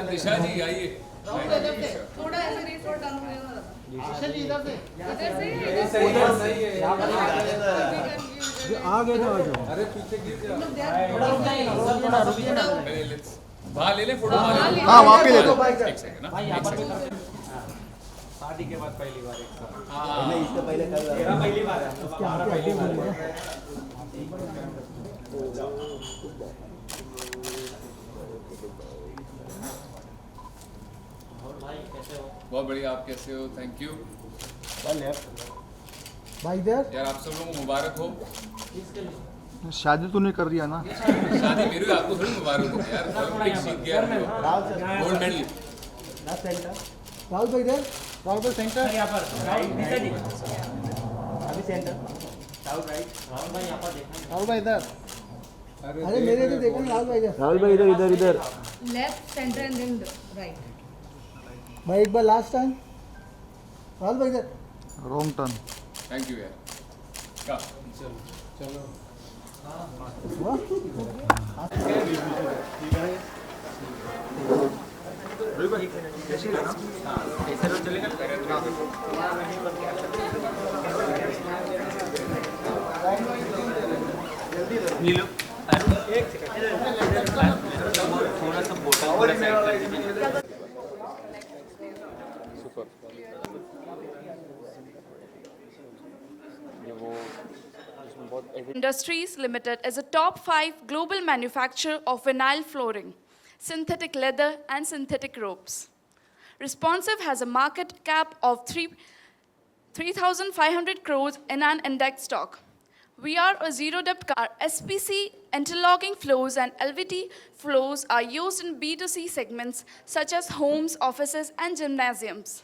दिशा जी आइए। थोड़ा ऐसे रिपोर्ट डाउन इधर से आगे तो आ जाओ। अरे पीछे गिर जा। थोड़ा रुक जाना। वहाँ ले ले फोटो। हाँ वहाँ पे ले लो। एक सेकंड ना। एक सेकंड। शादी के बाद पहली बार एक साथ। हाँ इससे पहले कल मेरा पहली बार है। हमारा पहली बार है। बहुत बढ़िया। आप कैसे हो? थैंक यू भाई इधर यार। आप सब लोगों को मुबारक हो। शादी तूने कर दिया ना। शादी मेरी हुई, आपको थोड़ी मुबारक हो यार। ओलंपिक जीत गया गोल्ड मेडल। राहुल भाई इधर। राहुल भाई सेंटर। यहाँ पर राइट अभी सेंटर राहुल राइट राहुल भाई यहाँ पर देखना। राहुल भाई इधर। अरे मेरे इधर देखो ना। राहुल भाई इधर। राहुल भाई इधर इधर इधर। Left centre and then right. भाई एक बार लास्ट टाइम। राहुल भाई इधर। Wrong turn. थैंक यू यार। का चलो नीलो एक सेकंड थोड़ा सा बोतल सुपर। ये वो इसमें बहुत Industries Limited is a top 5 global manufacturer of vinyl flooring, synthetic leather, and synthetic ropes. Responsive has a market cap of 3,500 crores in an index stock. We are a zero-debt car. SPC interlocking floors and LVT floors are used in B2C segments such as homes, offices, and gymnasiums.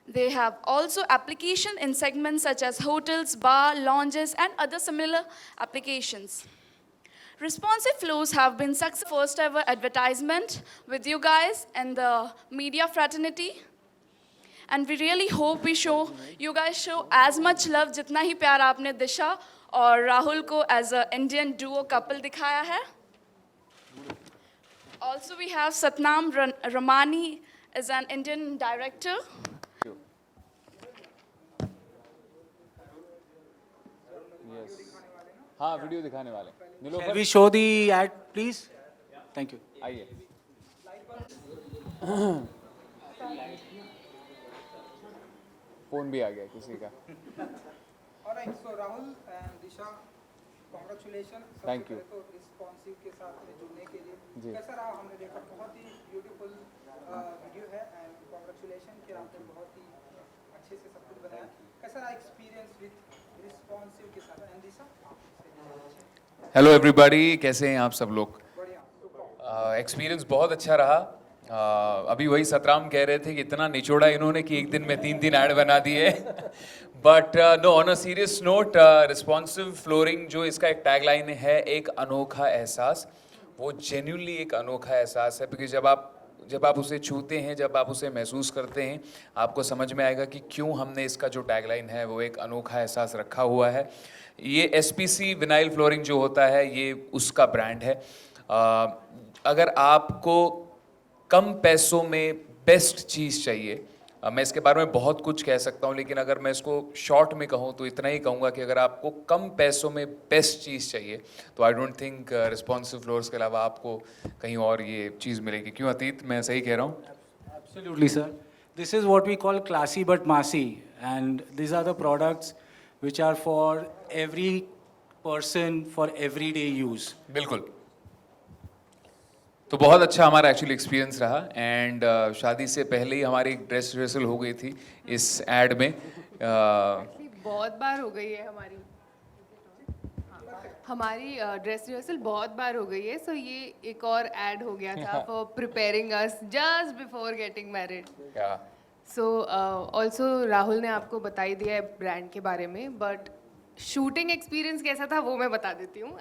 They have also application in segments such as hotels, bar, lounges, and other similar applications. Responsive floors have been successful first ever advertisement with you guys and the media fraternity. And we really hope you guys show as much love जितना ही प्यार आपने दिशा और राहुल को as a Indian duo couple दिखाया है. Also we have Satnam Ramani as an Indian director. हाँ video दिखाने वाले। Shall we show the ad please? Thank you. आइए। फोन भी आ गया किसी का। Alright, so Rahul and Disha, congratulations. Thank you. तो रिस्पॉन्सिव के साथ में जुड़ने के लिए जी। कैसा रहा? हमने देखा बहुत ही ब्यूटीफुल वीडियो है एंड कॉन्ग्रेचुलेशन कि आपने बहुत ही अच्छे से सब कुछ बनाया। कैसा रहा एक्सपीरियंस विद रिस्पॉन्सिव के साथ? एंड दिशा हेलो एवरीबॉडी, कैसे हैं आप सब लोग? बढ़िया। एक्सपीरियंस बहुत अच्छा रहा। अभी वही सतराम कह रहे थे कि इतना निचोड़ा इन्होंने कि एक दिन में 3 ऐड बना दिए। But no, on a serious note, responsive flooring जो इसका एक टैगलाइन है, एक अनोखा एहसास, वो जेन्युइनली एक अनोखा एहसास है। क्योंकि जब आप उसे छूते हैं, जब आप उसे महसूस करते हैं, आपको समझ में आएगा कि क्यों हमने इसका जो टैगलाइन है वो एक अनोखा एहसास रखा हुआ है। ये SPC विनाइल फ्लोरिंग जो होता है ये उसका ब्रांड है। अगर आपको कम पैसों में बेस्ट चीज़ चाहिए, मैं इसके बारे में बहुत कुछ कह सकता हूँ, लेकिन अगर मैं इसको शॉर्ट में कहूँ तो इतना ही कहूँगा कि अगर आपको कम पैसों में बेस्ट चीज़ चाहिए तो I don't think responsive floors के अलावा आपको कहीं और ये चीज़ मिलेगी। क्यों अतीत, मैं सही कह रहा हूँ? Absolutely, sir. This is what we call classy but massy, and these are the products which are for every person for everyday use. बिल्कुल। तो बहुत अच्छा हमारा एक्चुअली एक्सपीरियंस रहा। एंड शादी से पहले ही हमारी एक ड्रेस रिहर्सल हो गई थी इस एड में। बहुत बार हो गई है हमारी ड्रेस रिहर्सल बहुत बार हो गई है। सो ये एक और ऐड हो गया था for preparing us just before getting married. So also Rahul ने आपको बता ही दिया है ब्रांड के बारे में, बट शूटिंग एक्सपीरियंस कैसा था वो मैं बता देती हूँ.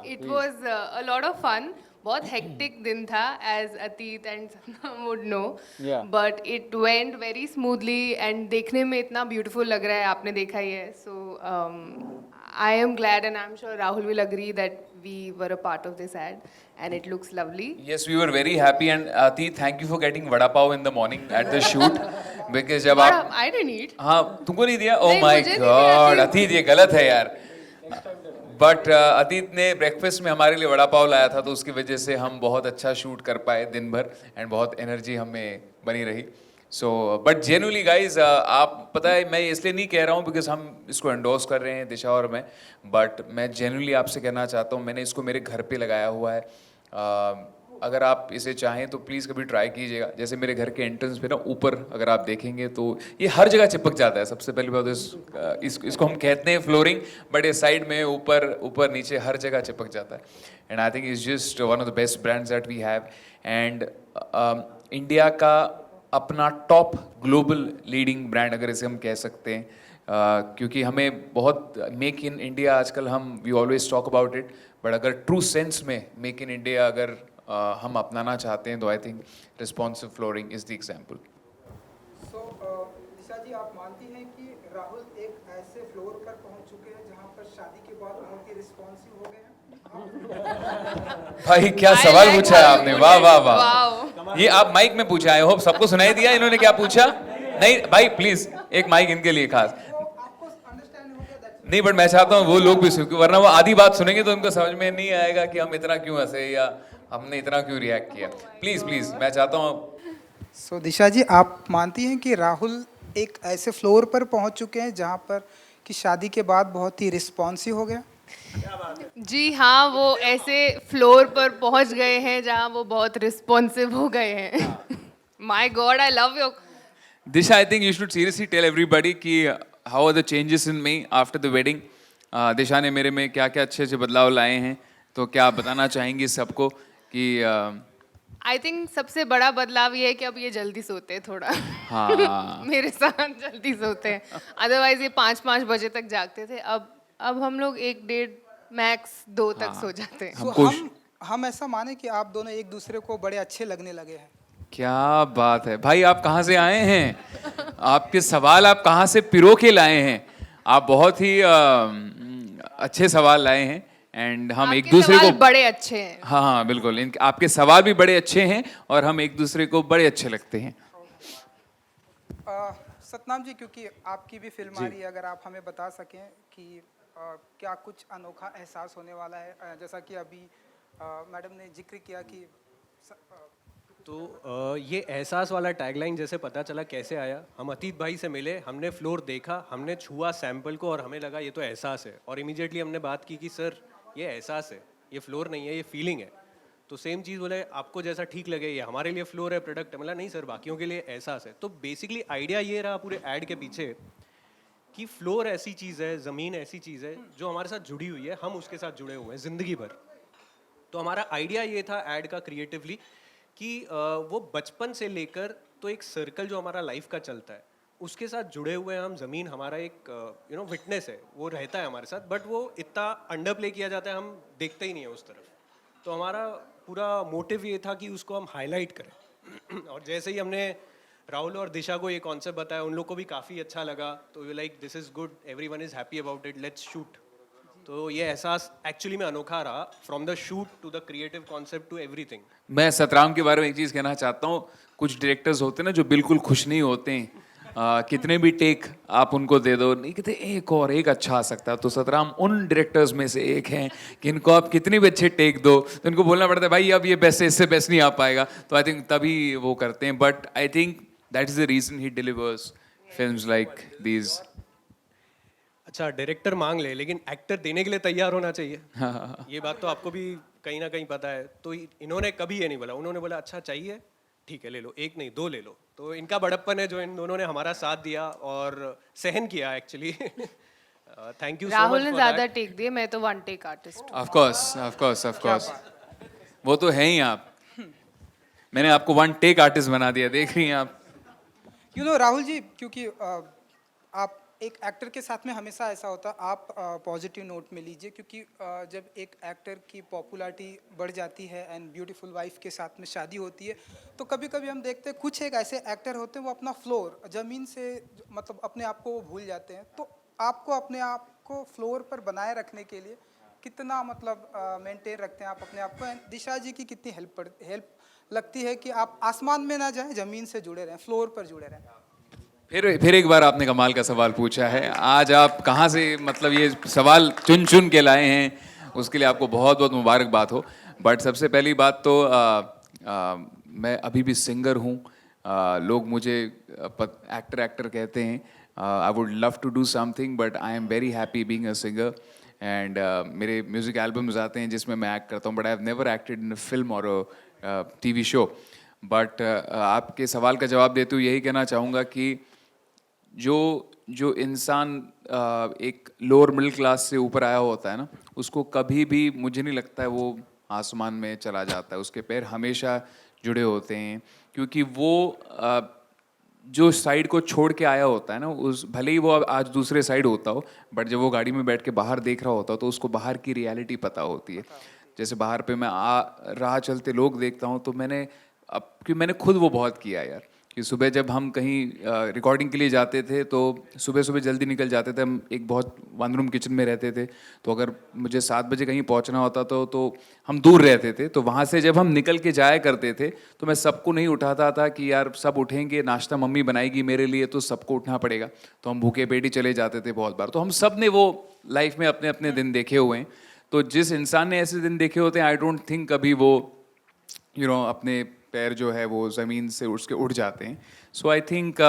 It was a lot of fun. बहुत हेक्टिक दिन था as Atit and Sapna would know, but it went very smoothly and देखने में इतना ब्यूटीफुल लग रहा है, आपने देखा ही है. सो I am glad and I'm sure Rahul will agree that we were a part of this ad and it looks lovely. Yes, we were very happy and Atit, thank you for getting vada pav in the morning at the shoot because जब आप But I didn't eat. हाँ तुमको नहीं दिया oh नहीं, my मुझे नहीं दिया, god अतीत। अतीत ये गलत है यार. बट अतीत ने ब्रेकफास्ट में हमारे लिए वड़ा पाव लाया था तो उसकी वजह से हम बहुत अच्छा शूट कर पाए दिन भर एंड बहुत एनर्जी हमें बनी रही. सो बट जेन्युइनली गाइज आप पता है मैं इसलिए नहीं कह रहा हूँ बिकॉज हम इसको एंडोर्स कर रहे हैं दिशा और मैं, बट मैं जेन्युइनली आपसे कहना चाहता हूँ मैंने इसको मेरे घर पे लगाया हुआ है. अगर आप इसे चाहें तो प्लीज़ कभी ट्राई कीजिएगा. जैसे मेरे घर के एंट्रेंस पे ना ऊपर अगर आप देखेंगे तो ये हर जगह चिपक जाता है. सबसे पहली बात इसको हम कहते हैं फ्लोरिंग, बट ये साइड में ऊपर नीचे हर जगह चिपक जाता है. And I think it's just one of the best brands that we have. And India का अपना टॉप ग्लोबल लीडिंग ब्रांड अगर इसे हम कह सकते हैं, क्योंकि हमें बहुत मेक इन इंडिया आजकल we always talk about it, but अगर ट्रू सेंस में मेक इन इंडिया अगर हम अपनाना चाहते हैं तो I think responsive flooring is the example. So Disha ji, आप मानती हैं कि राहुल एक ऐसे फ्लोर पर पहुंच चुके हैं जहां पर शादी के बाद बहुत ही रिस्पॉन्सिव हो गए हैं? भाई क्या I सवाल like पूछा है how you आपने, put वाह it. वाह वाह. Wow. ये आप माइक में पूछा है, होप सबको सुनाई दिया इन्होंने क्या पूछा. नहीं भाई प्लीज एक माइक इनके लिए खास. आपको अंडरस्टैंड हो गया दैट्स नहीं बट मैं चाहता हूँ वो लोग भी सुन, वरना वो आधी बात सुनेंगे तो उनको समझ में नहीं आएगा कि हम इतना क्यों हंसे या हमने इतना क्यों रिएक्ट किया. प्लीज प्लीज मैं चाहता हूँ. सो दिशा जी, आप मानती हैं कि राहुल एक ऐसे फ्लोर पर पहुंच चुके हैं जहां पर कि शादी के बाद बहुत ही रिस्पॉन्सिव हो गया? जी हाँ, वो ऐसे फ्लोर पर पहुंच गए हैं जहाँ वो बहुत रिस्पॉन्सिव हो गए हैं. My God, I love your. Disha, I think you should seriously tell everybody कि how are the changes in me after the wedding. दिशा ने मेरे में क्या क्या अच्छे अच्छे बदलाव लाए हैं, तो क्या आप बताना चाहेंगी सबको कि आई थिंक सबसे बड़ा बदलाव ये है कि अब ये जल्दी सोते हैं थोड़ा. हाँ मेरे साथ जल्दी सोते हैं. अदरवाइज ये 5-5 बजे तक जागते थे. अब हम लोग 1-1.5 मैक्स 2 तक सो जाते हैं. So, हमको हम ऐसा माने कि आप दोनों एक दूसरे को बड़े अच्छे लगने लगे हैं? क्या बात है भाई, आप कहाँ से आए हैं? आपके सवाल आप कहाँ से पिरो के लाए हैं? आप बहुत ही अच्छे सवाल लाए हैं एंड हम एक आपके दूसरे सवाल को बड़े अच्छे हैं. हाँ हाँ बिल्कुल, आपके सवाल भी बड़े अच्छे हैं और हम एक दूसरे को बड़े अच्छे लगते हैं. सतनाम जी, क्योंकि आपकी भी फिल्म आ रही है, अगर आप हमें बता सकें कि क्या कुछ अनोखा एहसास होने वाला है? जैसा कि अभी मैडम ने जिक्र किया कि तो ये एहसास वाला टैगलाइन जैसे पता चला कैसे आया, हम अतीत भाई से मिले, हमने फ्लोर देखा, हमने छुआ सैंपल को और हमें लगा ये तो एहसास है. और इमीडिएटली हमने बात की कि सर ये एहसास है, ये फ्लोर नहीं है, ये फीलिंग है. तो सेम चीज़ बोले आपको जैसा ठीक लगे, ये हमारे लिए फ्लोर है, प्रोडक्ट है. मतलब नहीं सर, बाकियों के लिए एहसास है. तो बेसिकली आइडिया ये रहा पूरे ऐड के पीछे कि फ्लोर ऐसी चीज़ है, ज़मीन ऐसी चीज़ है जो हमारे साथ जुड़ी हुई है, हम उसके साथ जुड़े हुए हैं ज़िंदगी भर. तो हमारा आइडिया ये था ऐड का क्रिएटिवली कि वो बचपन से लेकर तो एक सर्कल जो हमारा लाइफ का चलता है उसके साथ जुड़े हुए हैं हम. ज़मीन हमारा एक विटनेस है, वो रहता है हमारे साथ, बट वो इतना अंडर प्ले किया जाता है, हम देखते ही नहीं है उस तरफ. तो हमारा पूरा मोटिव ये था कि उसको हम हाईलाइट करें. और जैसे ही हमने राहुल और दिशा को ये कॉन्सेप्ट बताया, उन लोग को भी काफ़ी अच्छा लगा. तो we like this is good, everyone is happy about it, let's shoot. तो ये एहसास एक्चुअली में अनोखा रहा, from the shoot to the creative concept to everything. मैं सतराम के बारे में एक चीज़ कहना चाहता हूँ. कुछ डायरेक्टर्स होते हैं ना जो बिल्कुल खुश नहीं होते हैं, कितने भी टेक आप उनको दे दो, नहीं कहते एक और एक अच्छा आ सकता है. तो सतराम उन डायरेक्टर्स में से एक हैं कि इनको आप कितने भी अच्छे टेक दो तो इनको बोलना पड़ता है भाई अब ये बेस्ट है, इससे बेस्ट नहीं आ पाएगा. तो आई थिंक तभी वो करते हैं. But I think that is the reason he delivers films like these. अच्छा, डायरेक्टर मांग ले लेकिन एक्टर देने के लिए तैयार होना चाहिए. ये बात तो आपको भी कहीं ना कहीं पता है. तो इन्होंने कभी ये नहीं बोला, उन्होंने बोला अच्छा चाहिए ठीक है ले लो, एक नहीं 2 ले लो. तो इनका बड़प्पन है जो इन दोनों ने हमारा साथ दिया और सहन किया actually. Thank you so much. Rahul ने ज़्यादा टेक दिए, मैं तो 1 टेक आर्टिस्ट. ऑफ कोर्स वो तो है ही. आप मैंने आपको 1 टेक आर्टिस्ट बना दिया, देख रही हैं आप. राहुल जी, क्योंकि आप एक एक्टर के साथ में हमेशा ऐसा होता है, आप पॉजिटिव नोट में लीजिए, क्योंकि जब एक एक्टर की पॉपुलैरिटी बढ़ जाती है एंड ब्यूटीफुल वाइफ के साथ में शादी होती है, तो कभी कभी हम देखते हैं कुछ एक ऐसे एक्टर होते हैं वो अपना फ्लोर ज़मीन से मतलब अपने आप को वो भूल जाते हैं। तो आपको अपने आप को फ्लोर पर बनाए रखने के लिए कितना मतलब मेंटेन रखते हैं आप अपने आप को? एंड दिशा जी की कितनी हेल्प लगती है कि आप आसमान में ना जाएं, ज़मीन से जुड़े रहें, फ्लोर पर जुड़े रहें? फिर एक बार आपने कमाल का सवाल पूछा है। आज आप कहाँ से मतलब ये सवाल चुन चुन के लाए हैं, उसके लिए आपको बहुत बहुत मुबारकबाद हो। बट सबसे पहली बात तो मैं अभी भी सिंगर हूँ। लोग मुझे एक्टर कहते हैं। I would love to do something but I am very happy being a singer. And मेरे म्यूज़िक एल्बम्स आते हैं जिसमें मैं एक्ट करता हूँ, but I have never acted in a film और अ टीवी शो। बट आपके सवाल का जवाब देते हुए यही कहना चाहूँगा कि जो इंसान एक लोअर मिडिल क्लास से ऊपर आया होता है ना, उसको कभी भी मुझे नहीं लगता है वो आसमान में चला जाता है। उसके पैर हमेशा जुड़े होते हैं, क्योंकि वो जो साइड को छोड़ के आया होता है ना, उस भले ही वो आज दूसरे साइड होता हो, बट जब वो गाड़ी में बैठ के बाहर देख रहा होता हो तो उसको बाहर की रियलिटी पता होती है। जैसे बाहर पे मैं राह चलते लोग देखता हूँ तो क्योंकि मैंने खुद वो बहुत किया यार, कि सुबह जब हम कहीं रिकॉर्डिंग के लिए जाते थे तो सुबह सुबह जल्दी निकल जाते थे। हम एक बहुत वन रूम किचन में रहते थे, तो अगर मुझे 7 बजे कहीं पहुंचना होता तो हम दूर रहते थे। तो वहाँ से जब हम निकल के जाया करते थे तो मैं सबको नहीं उठाता था कि यार सब उठेंगे, नाश्ता मम्मी बनाएगी मेरे लिए तो सबको उठना पड़ेगा। तो हम भूखे पेट ही चले जाते थे बहुत बार। तो हम सब ने वो लाइफ में अपने अपने दिन देखे हुए हैं। तो जिस इंसान ने ऐसे दिन देखे होते हैं, आई डोंट थिंक कभी वो अपने पैर जो है वो ज़मीन से उसके उड़ जाते हैं। So I think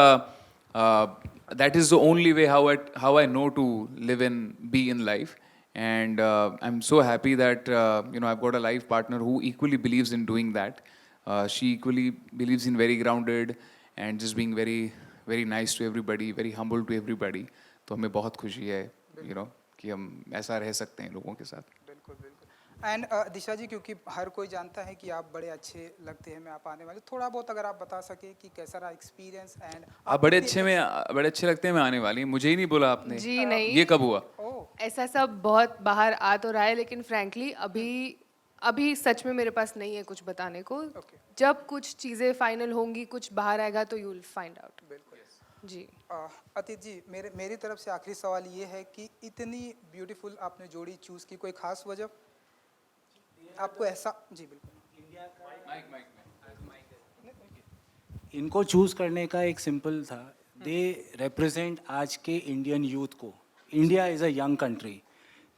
that is the only way how I know to live in be in life. And I am so happy that I have got a life partner who equally believes in doing that. She equally believes in very grounded and just being very very nice to everybody, very humble to everybody. तो हमें बहुत खुशी है कि हम ऐसा रह सकते हैं लोगों के साथ। बिल्कुल बिल्कुल। एंड दिशा जी, क्योंकि हर कोई जानता है कि आप बड़े अच्छे लगते हैं मैं आप आने वाले, थोड़ा बहुत अगर आप बता सके कि कैसा रहा एक्सपीरियंस? एंड आप बड़े अच्छे लगते हैं मैं आने वाली, मुझे ही नहीं बोला आपने। जी नहीं। ये कब हुआ? ऐसा सब बहुत बाहर आ तो रहा है, लेकिन फ्रैंकली अभी सच में मेरे पास नहीं है कुछ बताने को। जब कुछ चीज़ें फाइनल होंगी, कुछ बाहर आएगा तो यू विल फाइंड आउट। बिल्कुल जी। अतीत जी, मेरी तरफ से आखिरी सवाल ये है कि इतनी ब्यूटीफुल आपने जोड़ी चूज़ की, कोई खास वजह आपको ऐसा? जी बिल्कुल। इनको चूज़ करने का एक सिंपल था, दे रिप्रेजेंट आज के इंडियन यूथ को। India is a young country,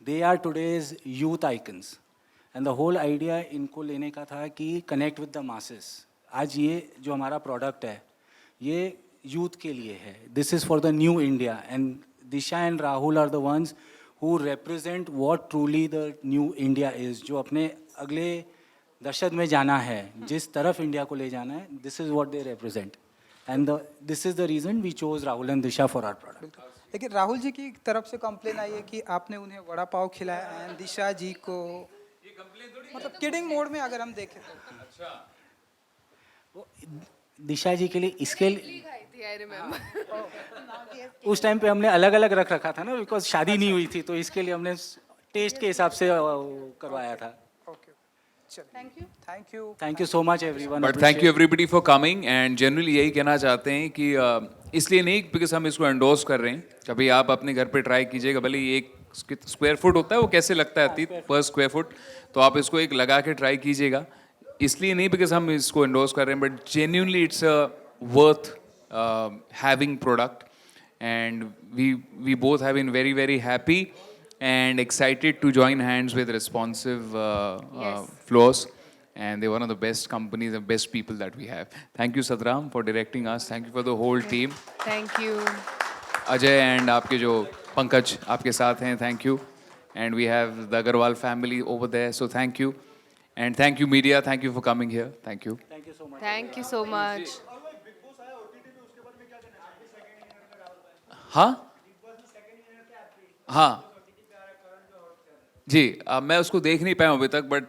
they are today's youth icons, and the whole idea इनको लेने का था कि कनेक्ट विद द मासेस। आज ये जो हमारा प्रोडक्ट है ये यूथ के लिए है, this is for the new India, and Disha and Rahul are the ones who represent what truly the new India is, जो अपने अगले दशक में जाना है, जिस तरफ इंडिया को ले जाना है, this is what they represent, and this is the reason we chose Rahul and Disha for our product. लेकिन राहुल जी की तरफ से कंप्लेन आई है कि आपने उन्हें वड़ा पाव खिलाया एंड दिशा जी को, मतलब किडिंग मोड में अगर हम देखें तो। अच्छा, दिशा जी के लिए इसके लिए I remember. उस टाइम पे हमने अलग अलग रख रखा था ना, बिकॉज शादी नहीं हुई थी, तो इसके लिए हमने टेस्ट के हिसाब से करवाया था। ओके, चलिए, thank you so much everyone. But thank you everybody for coming. And generally यही कहना चाहते हैं कि इसलिए नहीं बिकॉज हम इसको एंडोर्स कर रहे हैं, कभी आप अपने घर पे ट्राई कीजिएगा, भले ही 1 स्क्वायर फुट होता है वो कैसे लगता है अतीत पर स्क्वायर फुट, तो आप इसको एक लगा के ट्राई कीजिएगा। इसलिए नहीं बिकॉज हम इसको एंडोर्स कर रहे हैं, but genuinely it's a worth having product, and we both have been very very happy and excited to join hands with Responsive Floors, and they're one of the best companies and best people that we have. Thank you Satram for directing us, thank you for the whole team. Thank you. Ajay and आपके जो पंकज आपके साथ हैं, thank you, and we have the Agarwal family over there, so thank you, and thank you media, thank you for coming here, thank you. Thank you so much. हाँ जी, मैं उसको देख नहीं पाया हूँ अभी तक, बट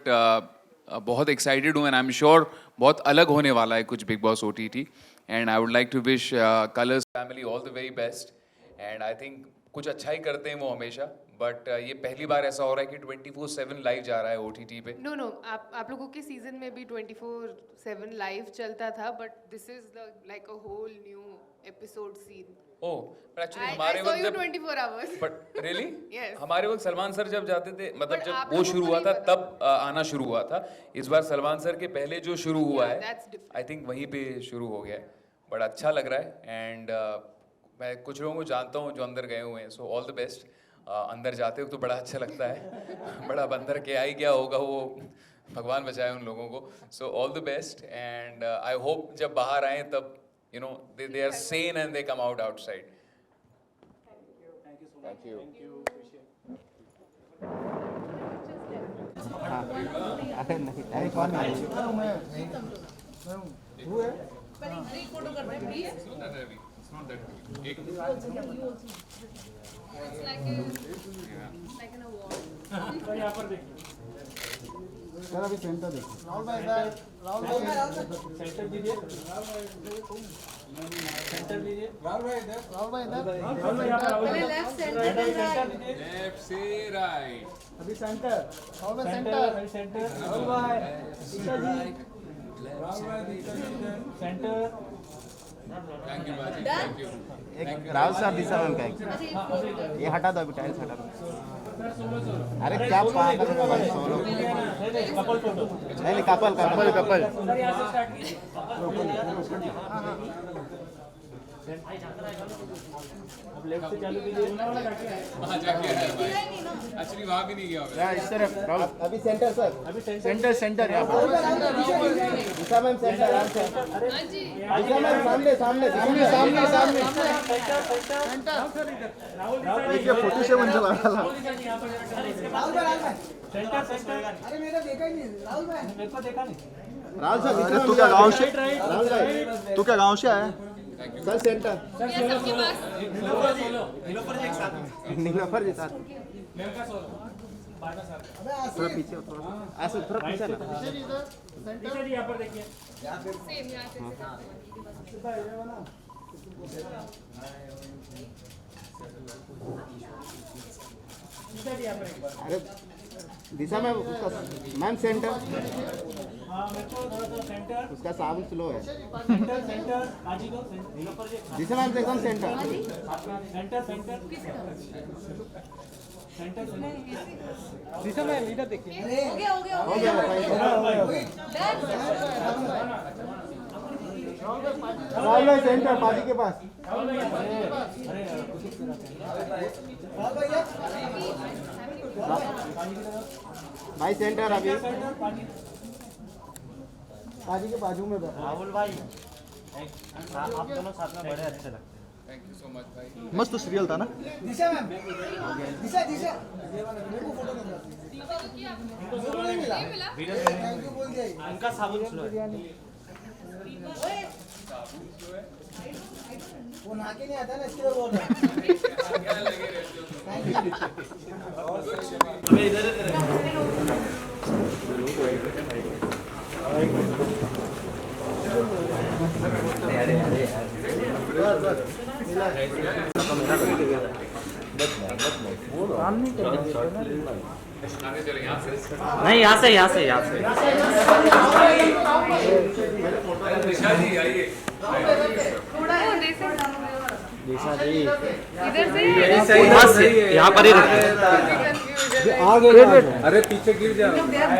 बहुत एक्साइटेड हूँ, एंड आई एम श्योर बहुत अलग होने वाला है कुछ Bigg Boss OTT, and I would like to wish Colors family all the very best, and I think कुछ अच्छा ही करते हैं वो हमेशा, बट ये पहली बार ऐसा हो रहा है कि 24/7 लाइव जा रहा है OTT पे. नो नो, आप लोगों के सीजन में भी 24/7 लाइव चलता था, but this is like a whole new episode scene. Oh, but actually I हमारे saw वक्त you जब 24 hours. But really Yes. हमारे वक्त सलमान सर जब जाते थे, मतलब But जब आप वो लोगों शुरू को हुआ नहीं था पता. तब आना शुरू हुआ था. इस बार सलमान सर के पहले जो शुरू हुआ Yeah, है, that's different. आई थिंक वहीं पे शुरू हो गया है. बट अच्छा लग रहा है. एंड मैं कुछ लोगों को जानता हूँ जो अंदर गए हुए हैं, सो ऑल द बेस्ट. अंदर जाते हो तो बड़ा अच्छा लगता है. बड़ा अंदर क्या ही क्या होगा वो भगवान बचाए उन लोगों को. So all the best. And I hope जब बाहर आए तब you know they are sane and they come out outside. Thank you. अरे नहीं टाइम और नहीं वो है एक फोटो करते हैं please. It's not that heavy. It's not that heavy. एक It's like an award. Sir अभी सेंटर देखिए राहुल भाई इधर राहुल भाई सेंटर दीजिए सेंटर दीजिए राहुल भाई इधर पहले लेफ्ट सेंटर राइट. लेफ्ट से राइट. अभी सेंटर राहुल भाई सेंटर राहुल भाई ईशा जी राहुल भाई सेंटर. थैंक यू बाजी. Thank you. एक राहुल सर दिशा मैम का ये हटा दो अभी टाइल्स हटा दो. अरे क्या पागल है भाई सोलो नहीं कपल लेफ्ट से चालू कीजिए वहाँ जाके आया भाई. एक्चुअली वहाँ भी नहीं गया होगा. इस तरफ राहुल अभी सेंटर सर अभी सेंटर यहाँ पर दिशा मैम सेंटर दिशा मैम सामने देखिए 47 चला रहा अरे मेरा देखा ही नहीं राहुल भाई. राहुल सर तू क्या गाँव से राहुल भाई तू क्या गाँव से आया सर सेंटर नीलोफर जी साथ थोड़ा पीछे थोड़ा ऐसे थोड़ा पीछे ना यहाँ पर देखिए. सेम यहाँ से. अरे दिशा मैम उसका मैम सेंटर उसका साबुन स्लो है दिशा मैम एकदम सेंटर दिशा मैम इधर देखिए हो गया राहुल भाई सेंटर पाजी के पास भाई सेंटर अभी पाजी के बाजू में राहुल भाई आप दोनों साथ में बड़े अच्छे लगते हैं. थैंक यू सो मच भाई. मस्त सीरियल था ना दिशा मैम दिशा मेरे को फोटो नहीं मिला थैंक यू बोल दिया. उनका साबुन स्लो है वो नाके नहीं आता ना इसके लिए बोल रहा है. क्या लगे रहते हो. आगे चले यहाँ से. नहीं यहाँ से निशा जी आइए. दिशा जी इधर से यहाँ पर ही अरे पीछे गिर जा.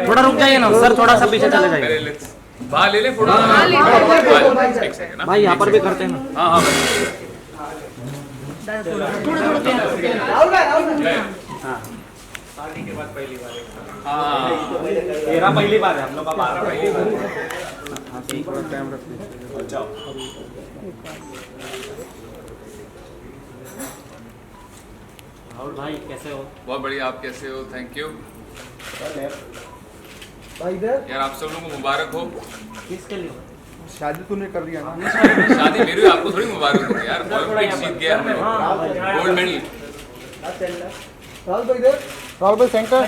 थोड़ा रुक जाइए ना सर थोड़ा सा पीछे चले जाइए पहले let's बाहर ले ले फोटो. एक सेकंड ना. भाई यहाँ पर भी करते हैं ना हाँ हाँ भाई. हाँ तेरा पहली बार है हम लोग का पहली बार. टाइम रखते राहुल भाई कैसे हो बहुत बढ़िया. आप कैसे हो? थैंक यू भाई इधर यार. आप सब लोगों को मुबारक हो. किसके लिए शादी तूने कर दिया ना शादी मेरी आपको थोड़ी मुबारक हो यार. ओलंपिक्स जीत गया हमने. Gold medal. राहुल भाई इधर राहुल भाई centre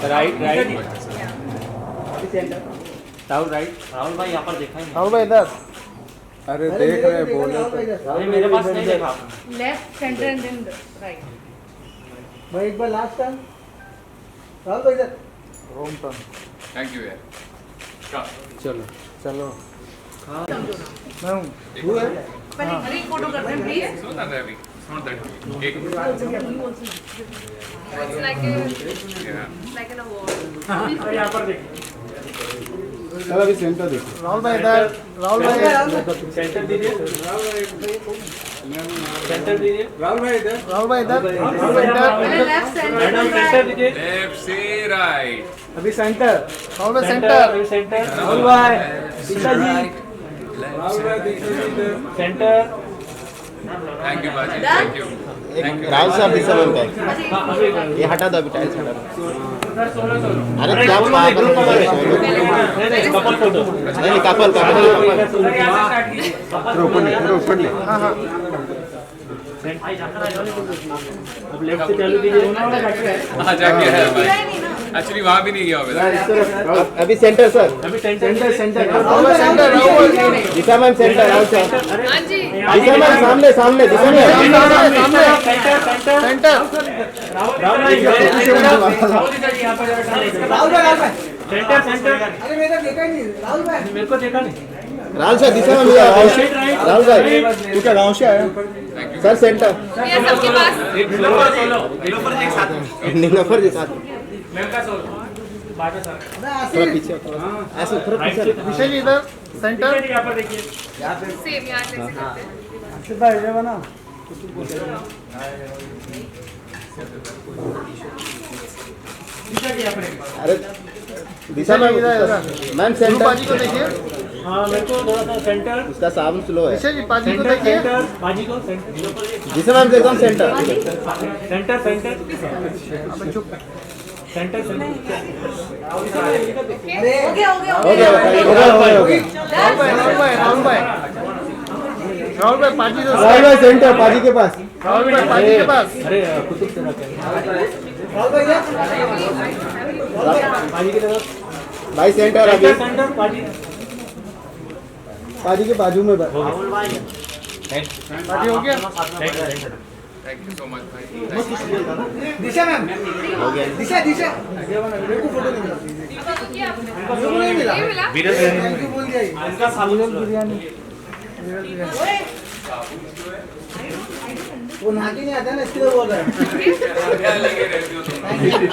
right Rahul right, Rahul भाई यहाँ पर देखा ही नहीं। राहुल भाई इधर अरे देख रहे बोले left centre and then right भाई एक बार लास्ट टाइम राहुल भाई इधर थैंक यू यार चलो चलो मैं हूँ पहले एक फोटो करते हैं please It's not that heavy. It's not that heavy. एक It's like an award. चलो अभी सेंटर देखो राहुल भाई इधर राहुल भाई राहुल भाई इधर पहले लेफ्ट सेंटर लेफ्ट से राइट अभी सेंटर राहुल भाई सेंटर राहुल भाई थैंक यू बाजी थैंक यू एक राहुल साहब दिशा मैम का ये हटा दो अभी टाइल्स हटा दो अरे क्या पागल हो गए नहीं कपल ऊपर ले हाँ हाँ हाँ जाके है भाई एक्चुअली वहाँ भी नहीं गया अभी अभी सेंटर सर अभी सेंटर सेंटर दिशा मैम सेंटर राहुल साहब हाँ जी दिशा मैम सामने सामने दिशा मैम सेंटर राहुल साहब दिशा मैम राहुल भाई तू क्या गाँव से आया सर सेंटर ये सबके पास नीलोफर के साथ थोड़ा पीछे ऐसे थोड़ा पीछे विशेष इधर सेंटर सेम यहाँ से ऐसे करते हैं सीधा है बना अरे दिशा मैम मैम सेंटर बाजी को देखिए हाँ मेरे को थोड़ा सा सेंटर उसका साउंड स्लो है विशेष बाजी को सेंटर देखिए सेंटर बाजी को सेंटर दिशा मैम एकदम centre centre centre centre centre हो गया हो गया राहुल भाई बाजी तो राहुल भाई सेंटर पाजी के पास राहुल भाई बाजी के पास अरे कुतुब से रखे बाजी की तरफ भाई सेंटर अभी सेंटर बाजी पाजी के बाजू में बाजी हो गया थैंक यू सो मच भाई दिशा मैम हो गया दिशा दिशा मेरे को फोटो नहीं मिला ये मिला थैंक यू बोल दिया इसका साबुन बिरयानी वो नहा के नहीं आता ना इसके लिए बोल रहा है क्या लगे रहती हो तुम